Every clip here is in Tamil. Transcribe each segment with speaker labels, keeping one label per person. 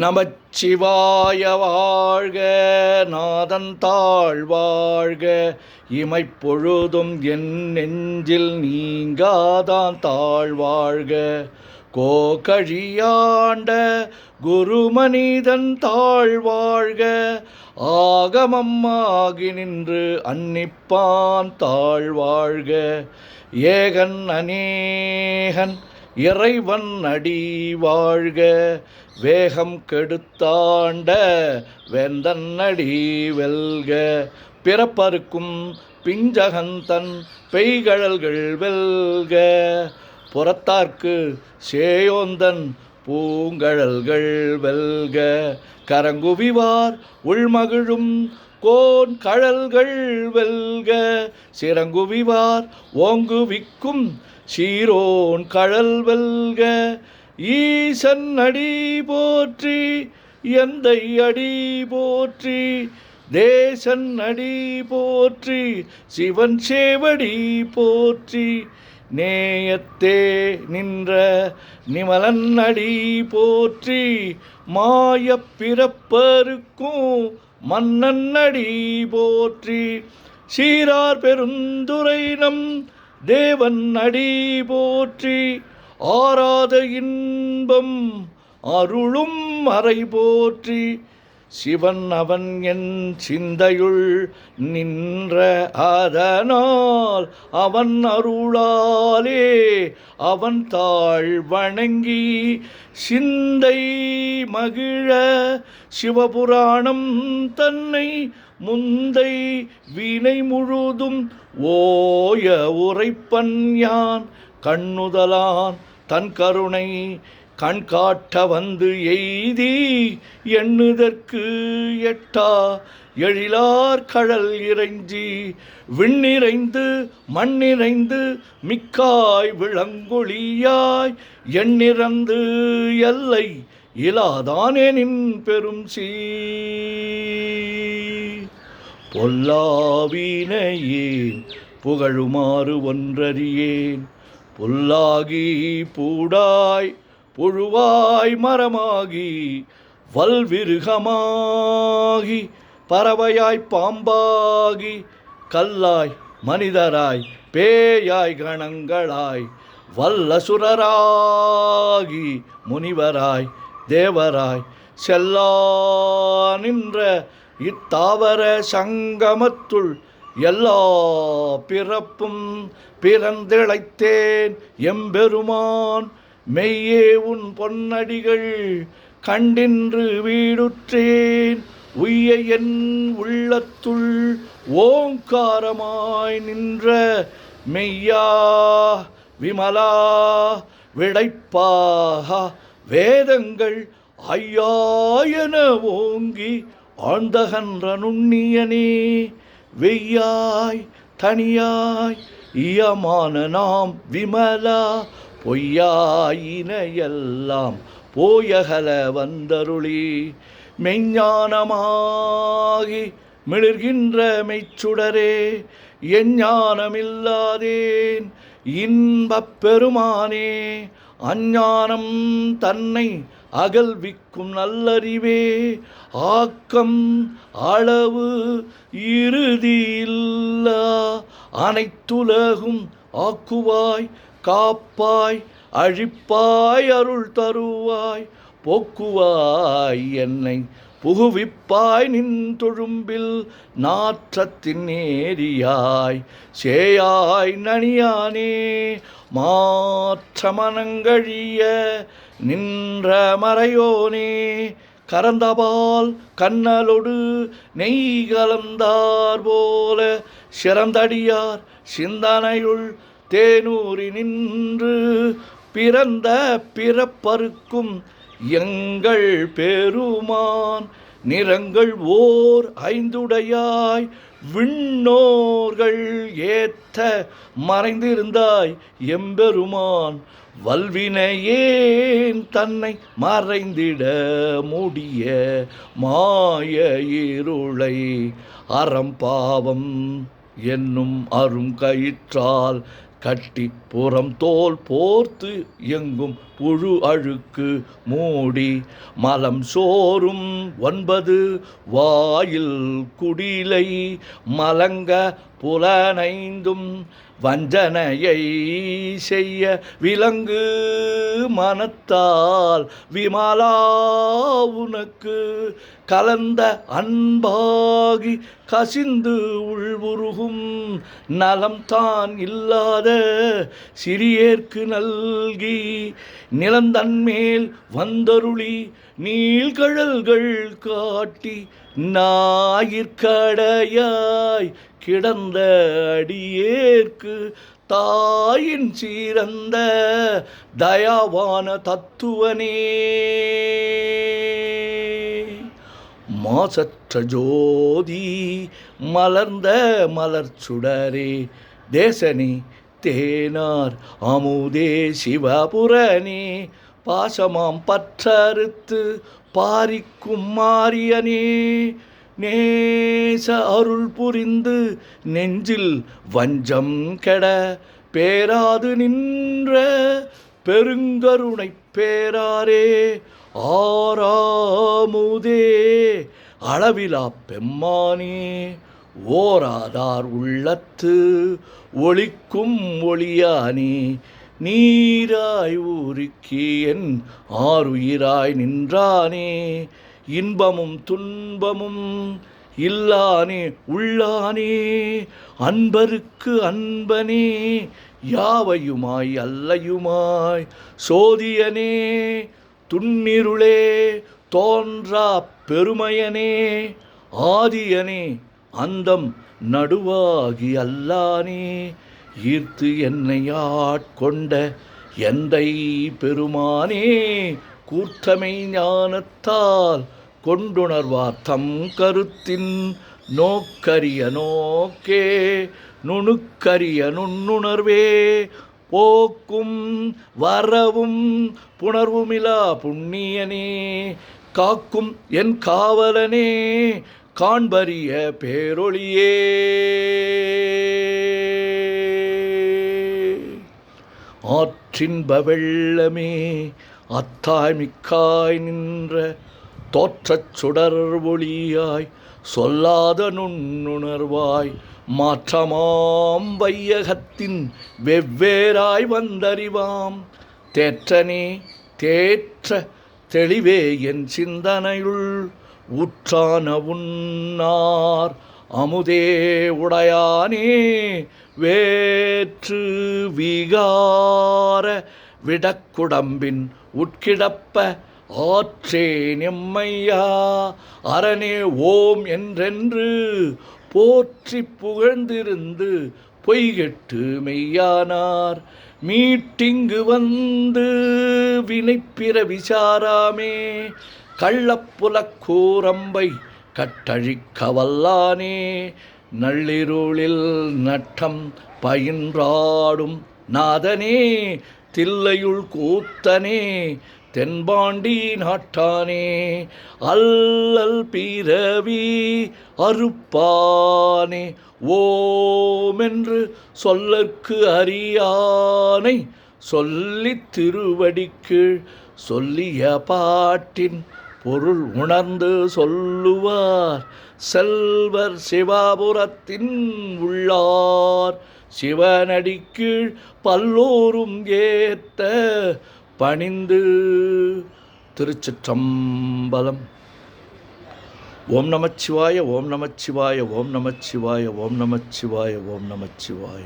Speaker 1: நமச்சிவாய வாழ்க, நாதன் தாழ் வாழ்க, இமைப்பொழுதும் என் நெஞ்சில் நீங்காதான் தாழ் வாழ்க. கோகழியாண்ட குருமனிதன் தாழ் வாழ்க, ஆகமம் ஆகி நின்று அன்னிப்பான் தாழ் வாழ்க. ஏகன் அநேகன் இறைவன் அடி வாழ்க, வேகம் கெடுத்தாண்ட வேந்தன் அடி வெல்க. பிறப்பருக்கும் பிஞ்சகந்தன் பெய்கழல்கள் வெல்க, புறத்தார்க்கு சேயோந்தன் பூங்கழல்கள் வெல்க. கரங்குவிவார் உள்மகிழும் கோன் கழல்கள் வெல்க, சிறங்குவிவார் ஓங்குவிக்கும் சீரோன் கழல் வெல்க. ஈசன் அடி போற்றி, எந்தை அடி போற்றி, தேசன் அடி போற்றி, சிவன் சேவடி போற்றி. நேயத்தே நின்ற நிமலன் அடி போற்றி, மாயப் பிறப்பருக்கும் மன்னன் அடி போற்றி. சீரார் பெருந்துரை நம் தேவன் அடி போற்றி, ஆராத இன்பம் அருளும் மறை போற்றி. சிவன் அவன் என் சிந்தையுள் நின்ற அதனால், அவன் அருளாலே அவன் தாழ் வணங்கி சிந்தை மகிழ சிவபுராணம் தன்னை முந்தை வினை முழுதும் ஓய உரைப்பன் யான். கண்ணுதலான் தன் கருணை கண்காட்ட வந்து எய்தி, எண்ணுதற்கு எட்டா எழிலார் கழல் இறைஞ்சி, விண்ணிறைந்து மண்ணிறைந்து மிக்காய் விளங்கொழியாய், எண்ணிறந்து எல்லை இலாதானே நின் பெரும் சீ. பொல்லாவினையேன் புகழுமாறு ஒன்றறியேன், புல்லாகி பூடாய் புழுவாய் மரமாகி வல்விருகமாகி பறவையாய் பாம்பாகி கல்லாய் மனிதராய் பேயாய் கணங்களாய் வல்லசுரராகி முனிவராய் தேவராய் செல்லா நின்ற இத்தாவர சங்கமத்துள் எல்லா பிறப்பும் பிறந்திழைத்தேன் எம்பெருமான். மெய்யே உன் பொன்னடிகள் கண்டின்று வீடுற்றேன், உய்ய என் உள்ளத்துள் ஓங்காரமாய் நின்ற மெய்யா விமலா விடைப்பாக வேதங்கள் ஐயாயன ஓங்கி ஆழ்ந்தகன்ற நுண்ணியனே. வெய்யாய் தனியாய் இயமான நாம் விமலா, பொய்யாயினையெல்லாம் போயகல வந்தருளி. மெய்ஞானமாகி மிளிர்கின்ற மெய்ச்சுடரே, எஞ்ஞானமில்லாதேன் இன்பப் பெருமானே. அஞ்ஞானம் தன்னை அகல்விக்கும் நல்லறிவே, ஆக்கம் அளவு இறுதியில்லா அனைத்துலகும் ஆக்குவாய் காப்பாய் அழிப்பாய் அருள் தருவாய் போக்குவாய் என்னை புகுவிப்பாய் நின் தொழும்பில் நாற்றத்தின் நேரியாய் சேயாய் நனியானே. மாற்ற மனங்கழிய நின்ற மறையோனே, கரந்தபால் கண்ணலொடு நெய் கலந்தார் போல சிறந்தடியார் சிந்தனையுள் தேனூரி நின்று பிறந்த பிறப்பருக்கும் எங்கள் பெருமான். நிறங்கள் ஓர் ஐந்துடையாய் விண்ணோர்கள் ஏத்த மறைந்திருந்தாய் எம்பெருமான். வல்வினையேன் தன்னை மறைந்திட முடிய மாய இருளை அறம்பாவம் என்னும் அரும் கயிற்றால் கட்டி புறம் தோல் போர்த்து எங்கும் புழு அழுக்கு மூடி மலம் சோறும் 9 வாயில் குடிலை மலங்க புலனைந்தும் வஞ்சனையை செய்ய விலங்கு மனத்தால் விமலா உனக்கு கலந்த அன்பாகி கசிந்து உள்வுருகும் நலம் தான் இல்லாத சிறியேற்கு நல்கி நிலந்தன்மேல் வந்தருளி நீள்கழல்கள் காட்டி ஞாயிற்கடையாய் கிடந்த அடியேற்கு தாயின் சீரந்த தயாவான தத்துவனே மாசற்ற ஜோதி மலர்ந்த மலர்ச்சுடரே தேசனே தேனார் அமுதே சிவபுரனே பாசமாம் பற்றறுத்து பாரிக்கும் மாரியனே நேச அருள் புரிந்து நெஞ்சில் வஞ்சம் கெட பேராது நின்ற பெருங்கருணை பேராரே ஆறாமுதே அளவிலா பெம்மானே ஓராதார் உள்ளத்து ஒளிக்கும் ஒளியானே நீராய் ஊருக்கி என் ஆருயிராய் நின்றானே இன்பமும் துன்பமும் இல்லானே உள்ளானே அன்பருக்கு அன்பனே யாவையுமாய் அல்லையுமாய் சோதியனே துன்னிருளே தோன்றா பெருமையனே ஆதியனே அந்தம் நடுவாகி அல்லானே ஈர்த்து என்னை ஆட்கொண்ட எந்தை பெருமானே கூர்த்தமை ஞானத்தால் கொண்டுணர்வார் தம் கருத்தின் நோக்கரிய நோக்கே நுணுக்கரிய நுண்ணுணர்வே போக்கும் வரவும் புணர்வுமிலா புண்ணியனே காக்கும் என் காவலனே காண்பரிய பேரொளியே ஆற்றின்ப வெள்ளமே அத்தாய் மிக்காய் நின்ற தோற்றச் சுடர் ஒளியாய் சொல்லாத நுண்ணுணர்வாய் மாற்றமாம் வையகத்தின் வெவ்வேறாய் வந்தறிவாம் தேற்றனே தேற்ற தெளிவே என் சிந்தனையுள் ஊற்றான உன்னார் அமுதே உடையானே வேற்று விகார விடக்குடம்பின் உட்கிடப்ப ஆற்றே நெம்மையா அரணே ஓம் என்றென்று போற்றி புகழ்ந்திருந்து பொய்கெட்டு மெய்யானார் மீட்டிங்கு வந்து வினைப்பிற விசாராமே கள்ளப்புலக் கூரம்பை கட்டழிக்க வல்லானே நள்ளிருளில் நட்டம் பயின்றாடும் நாதனே தில்லையுள் கூத்தனே தென்பாண்டி நாட்டானே அல்லல் பிறவி அறுப்பானே ஓமென்று சொல்லற்கு அறியானை சொல்லித் திருவடிக்கீழ் சொல்லிய பாட்டின் பொருள் உணர்ந்து சொல்லுவார் செல்வர் சிவாபுரத்தின் உள்ளார் சிவனடிக்கீழ் பல்லோரும் ஏத்த பணிந்து. திருச்சிற்றம்பலம். ஓம் நமச்சிவாய ஓம் நமச்சிவாய ஓம் நமச்சிவாய ஓம் நமச்சிவாய ஓம் நமச்சிவாய.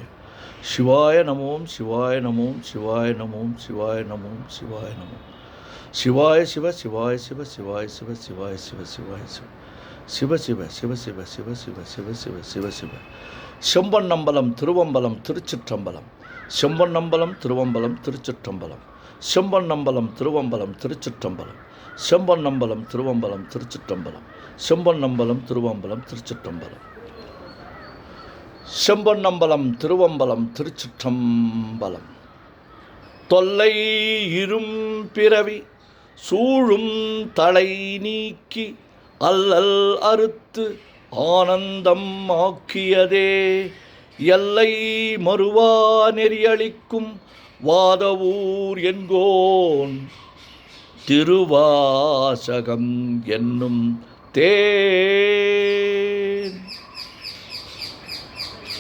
Speaker 1: சிவாய நமோம் சிவாய நமோம் சிவாய நமோம் சிவாய நமோம் சிவாய நமோம். சிவாய சிவ சிவாய சிவ சிவாய சிவ சிவாய சிவ சிவாய சிவ சிவ சிவ சிவ சிவ சிவ சிவ சிவ சிவ சிவ சிவ. செம்பொன்னம்பலம் திருவம்பலம் திருச்சிற்றம்பலம். செம்பொன்னம்பலம் திருவம்பலம் திருச்சிற்றம்பலம். செம்பொன்னம்பலம் திருவம்பலம் திருச்சிற்றம்பலம். செம்பொன்னம்பலம் திருவம்பலம் திருச்சிற்றம்பலம். செம்பொன்னம்பலம் திருவம்பலம் திருச்சிற்றம்பலம். செம்பொன்னம்பலம் திருவம்பலம் திருச்சிற்றம்பலம். தொல்லை இரும் பிறவி சூழும் தலை நீக்கி அல்லல் அறுத்து ஆனந்தம் ஆக்கியதே எல்லை மறுவா நெறியளிக்கும் வாதவூர் என்கோன் திருவாசகம் என்னும் தேன்